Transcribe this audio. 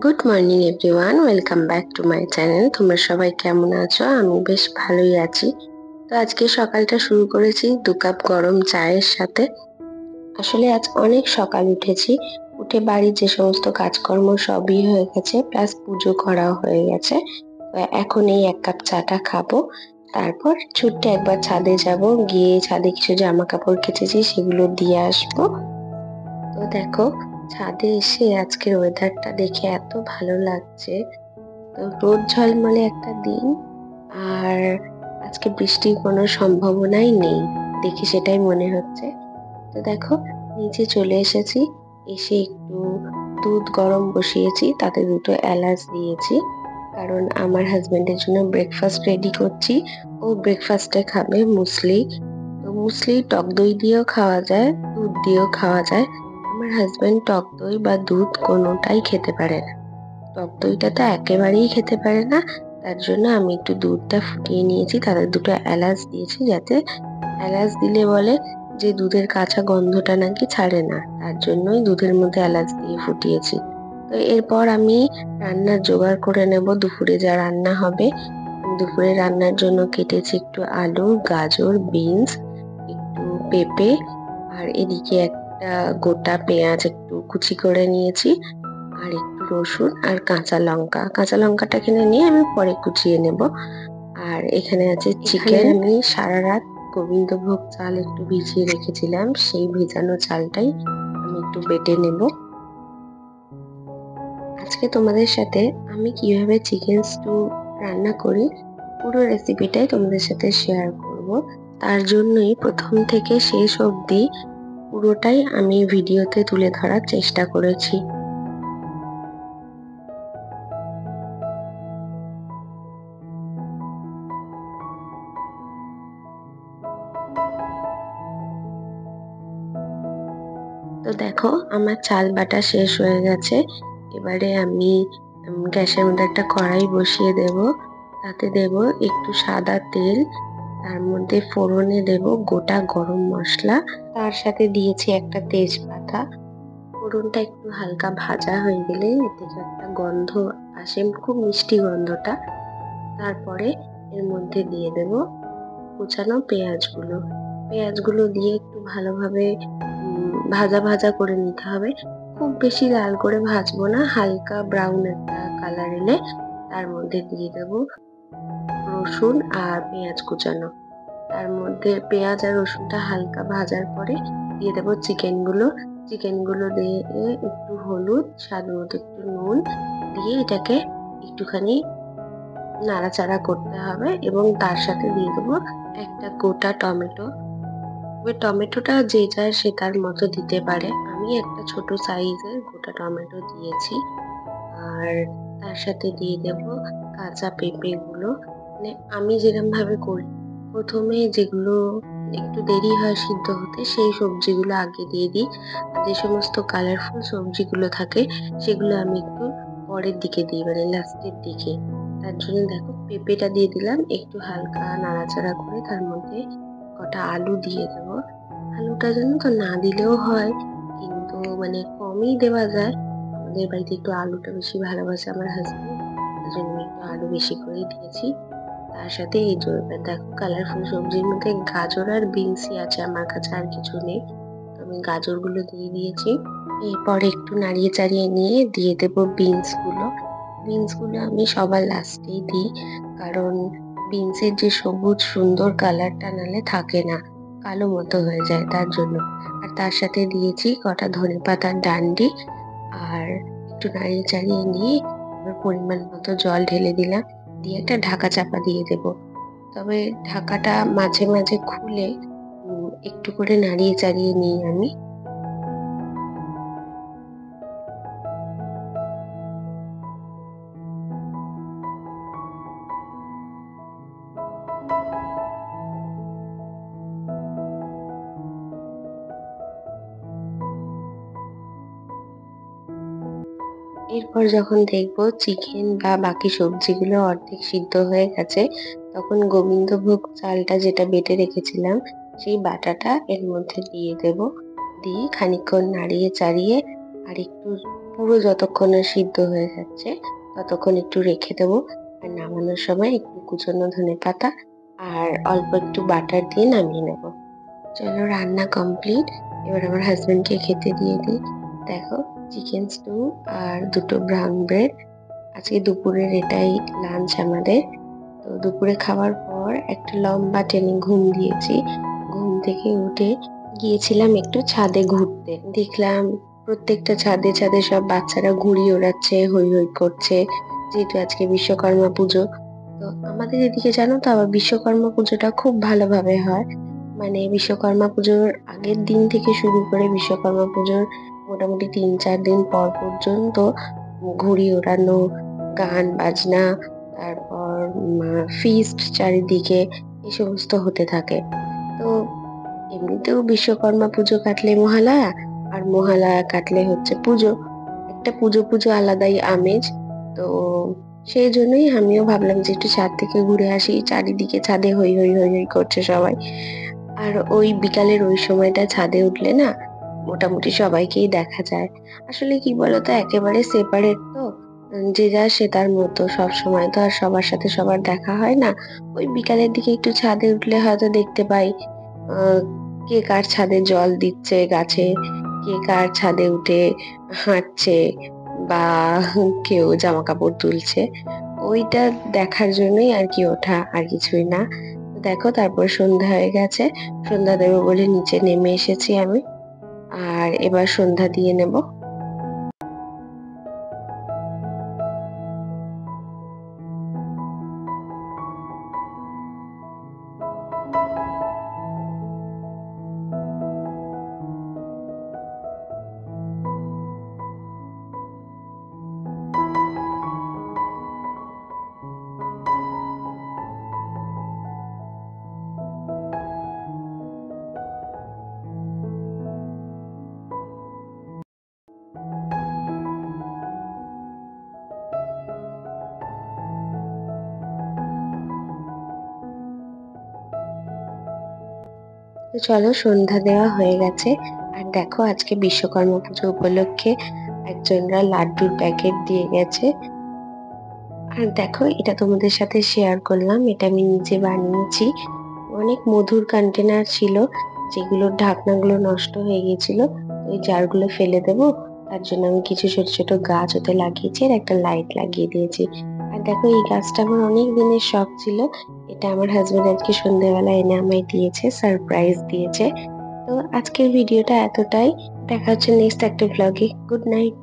Good morning everyone, welcome back to my channel. তোমরা সবাই কেমন আছো? আমি বেশ ভালোই আছি। তো আজকে সকালটা শুরু করেছি 2 কাপ গরম চায়ের সাথে। আসলে আজ অনেক সকাল উঠেছি। উঠে বাড়ির যে সমস্ত কাজকর্ম সবই হয়ে গেছে, প্লাস পুজো করাও হয়ে গেছে। তো এখন এই 1 কাপ চাটা খাবো। তারপর ছুট্টে একবার ছাদে যাব, গিয়ে ছাদে কিছু জামা কাপড় কেচেছি সেগুলো দিয়ে আসবো। তো দেখো, ছাদে এসে আজকের ওয়েদারটা দেখে এত ভালো লাগছে। তো রোদ ঝলমলে একটা দিন, আর আজকে বৃষ্টির কোনো সম্ভাবনাই নেই, দেখে সেটাই মনে হচ্ছে। তো দেখো, নিচে চলে এসেছি। এসে একটু দুধ গরম বসিয়েছি, তাতে 2টো এলাচ দিয়েছি, কারণ আমার হাজবেন্ডের জন্য ব্রেকফাস্ট রেডি করছি। ও ব্রেকফাস্টে খাবে মুসলি। তো মুসলি টক দই দিয়েও খাওয়া যায়, দুধ দিয়েও খাওয়া যায়। আমার হাজবেন্ড টক দই বা দুধ কোনোটাই খেতে পারে না। টক দইটা তো একেবারেই খেতে পারে না। তার জন্য আমি একটু দুধটা ফুটিয়ে নিয়েছি, তাতে 2টো এলাচ দিয়েছি, যাতে এলাচ দিলে বলে যে দুধের কাঁচা গন্ধটা নাকি ছাড়ে না, তার জন্যই দুধের মধ্যে এলাচ দিয়ে ফুটিয়েছি। তো এরপর আমি রান্নার জোগাড় করে নেব, দুপুরে যা রান্না হবে। দুপুরে রান্নার জন্য কেটেছি একটু আলু, গাজর, বিনস, একটু পেঁপে, আর এদিকে একটা গোটা পেঁয়াজ একটু কুচি করে নিয়েছি, আর একটু রসুন আর কাঁচা লঙ্কা। কাঁচা লঙ্কাটা কিনে নিয়ে আমি পরে কুচিয়ে নেব। আর এখানে আছে চিকেন। আমি সারা রাত গোবিন্দভোগ চাল একটু ভিজিয়ে রেখেছিলাম, সেই ভেজানো চালটাই আমি একটু বেটে নেব। আজকে তোমাদের সাথে আমি কিভাবে চিকেন স্টু রান্না করি পুরো রেসিপিটাই তোমাদের সাথে শেয়ার করব। তার জন্যই প্রথম থেকে শেষ অবধি পুরোটাই আমি ভিডিওতে তুলে ধরার চেষ্টা করেছি। তো দেখো, আমার চাল বাটা শেষ হয়ে গেছে। এবারে আমি গ্যাসের মধ্যে একটা কড়াই বসিয়ে দেব, তাতে দেব একটু সাদা তেল, তার মধ্যে ফোড়নে দেব গোটা গরম মশলা, তার সাথে দিয়েছি একটা তেজপাতা। ফোড়নটা একটু হালকা ভাজা হয়ে গেলে এর থেকে একটা গন্ধ আসে, খুব মিষ্টি গন্ধটা। তারপরে এর মধ্যে দিয়ে দেব কুচানো পেঁয়াজগুলো। পেঁয়াজগুলো দিয়ে একটু ভালোভাবে ভাজা ভাজা করে নিতে হবে। খুব বেশি লাল করে ভাজবো না, হালকা ব্রাউন একটা কালার এলে তার মধ্যে দিয়ে দেব রসুন আর পেঁয়াজ কুচানো। তার মধ্যে পেঁয়াজ আর রসুনটা হালকা ভাজার পরে দিয়ে দেব চিকেনগুলো। চিকেনগুলো দিয়ে একটু হলুদ, স্বাদ মতো একটু নুন দিয়ে এটাকে একটুখানি নাড়াচাড়া করতে হবে, এবং তার সাথে দিয়ে দেবো একটা গোটা টমেটো। ওই টমেটোটা যে যার সে তার মতো দিতে পারে, আমি একটা ছোট সাইজের গোটা টমেটো দিয়েছি। আর তার সাথে দিয়ে দেব কাঁচা পেঁপে গুলো। মানে আমি যেরকম ভাবে করি, প্রথমে যেগুলো একটু দেরি হয় সিদ্ধ হতে সেই সবজিগুলো আগে দিয়ে দিই, আর যে সমস্ত কালারফুল সবজিগুলো থাকে সেগুলো আমি একটু পরের দিকে দিই, মানে লাস্টের দিকে। তার জন্য দেখো, পেঁপেটা দিয়ে দিলাম, একটু হালকা নাড়াচাড়া করে তার মধ্যে কটা আলু দিয়ে দেবো। আলুটা জানো তো না দিলেও হয়, কিন্তু মানে কমই দেওয়া যায়। আমাদের বাড়িতে একটু আলুটা বেশি ভালোবাসে আমার হাজবেন্ড, তার জন্য একটু আলু বেশি করেই দিয়েছি। তার সাথে এই যে দেখো, কালারফুল সবজির মধ্যে গাজর আর বিনসই আছে, আমার কাছে আর কিছু নেই। তো আমি গাজরগুলো দিয়ে দিয়েছি। এরপর একটু নাড়িয়ে চাড়িয়ে নিয়ে দিয়ে দেব বিনস গুলো। বিনস গুলো আমি সবার লাস্টেই দিই, কারণ বিনসের যে সবুজ সুন্দর কালারটা নালে থাকে না, কালো মতো হয়ে যায়, তার জন্য। আর তার সাথে দিয়েছি কটা ধনেপাতার ডান্ডি। আর একটু নাড়িয়ে চাড়িয়ে নিয়ে এবার পরিমাণ মতো জল ঢেলে দিলাম, দিয়ে একটা ঢাকা চাপা দিয়ে দেব। তবে ঢাকাটা মাঝে মাঝে খুলে একটু করে নাড়িয়ে চাড়িয়ে নিই আমি। এরপর যখন দেখবো চিকেন বা বাকি সবজিগুলো অর্ধেক সিদ্ধ হয়ে গেছে, তখন গোবিন্দভোগ চালটা যেটা বেটে রেখেছিলাম সেই বাটাটা এর মধ্যে দিয়ে দেব। দিয়ে খানিকক্ষণ নাড়িয়ে চাড়িয়ে আর একটু পুরো যতক্ষণ না সিদ্ধ হয়ে যাচ্ছে ততক্ষণ একটু রেখে দেবো। আর নামানোর সময় একটু কুচনো ধনেপাতা আর অল্প একটু বাটার দিয়ে নামিয়ে নেব। চলো, রান্না কমপ্লিট। এবার আমার হাজবেন্ডকে খেতে দিয়ে দিই। দেখো, চিকেন স্টু আর দুটো ব্রাউন ব্রেড। আজকে দুপুরের এটাই লাঞ্চ আমাদের। তো দুপুরে খাওয়ার পর একটা লম্বা টেনে ঘুম দিয়েছি। ঘুম থেকে উঠে গিয়েছিলাম একটু ছাদে ঘুরতে। দেখলাম প্রত্যেকটা ছাদে ছাদে সব বাচ্চারা ঘুড়ি ওড়াচ্ছে, হৈ হৈ করছে, যেহেতু আজকে বিশ্বকর্মা পুজো। তো আমাদের এদিকে জানো তো আবার বিশ্বকর্মা পুজোটা খুব ভালোভাবে হয়। মানে বিশ্বকর্মা পুজোর আগের দিন থেকে শুরু করে বিশ্বকর্মা পুজোর মোটামুটি 3-4 দিন পর পর্যন্ত ঘুড়ি ওড়ানো, গান বাজনা, তারপর ফিস্ট চারিদিকে এই সমস্ত হতে থাকে। তো এমনিতেও বিশ্বকর্মা পুজো কাটলে মহালয়া, আর মহালয়া কাটলে হচ্ছে পুজো। একটা পুজো পুজো আলাদাই আমেজ। তো সেই জন্যই আমিও ভাবলাম যে একটু ছাদ থেকে ঘুরে আসি। চারিদিকে ছাদে হৈ হৈ হৈ হৈ করছে সবাই। আর ওই বিকালের ওই সময়টা ছাদে উঠলে না মোটামুটি সবাইকেই দেখা যায়। আসলে কি বলতো, একেবারে সেপারেট তো, যে যার সে তার মতো, সব সময় তো আর সবার সাথে সবার দেখা হয় না। ওই বিকালের দিকে একটু ছাদে উঠলে হয়তো দেখতে পাই আহ কে কার ছাদে জল দিচ্ছে গাছে, কে কার ছাদে উঠে হাঁটছে, বা কেউ জামা কাপড় তুলছে। ওইটা দেখার জন্যই আর কি ওঠা, আর কিছুই না। দেখো, তারপর সন্ধ্যা হয়ে গেছে। সন্ধ্যা দেবো বলে নিচে নেমে এসেছি আমি। আর এবার সন্ধ্যা দিয়ে নেব। তো চলো, সন্ধ্যা দেওয়া হয়ে গেছে। আর দেখো, আজকে বিশ্বকর্মা পুজো উপলক্ষে একজনরা লাড্ডুর প্যাকেট দিয়ে গেছে। আর দেখো, এটা তোমাদের সাথে শেয়ার করলাম, এটা আমি নিজে বানিয়েছি। অনেক মধুর কন্টেনার ছিল, যেগুলোর ঢাকনাগুলো নষ্ট হয়ে গেছিল। ওই জারগুলো ফেলে দেবো, তার জন্য আমি কিছু ছোট ছোট গাছ ওতে লাগিয়েছি আর একটা লাইট লাগিয়ে দিয়েছি। আর দেখো, এই গাছটা আমার অনেক দিনের শখ ছিল। এটা আমার হাজবেন্ড আজকে সন্ধ্যেবেলা এনে আমায় দিয়েছে, সারপ্রাইজ দিয়েছে। তো আজকের ভিডিওটা এতটাই। দেখা হচ্ছে নেক্সট একটা ব্লগে। Good night.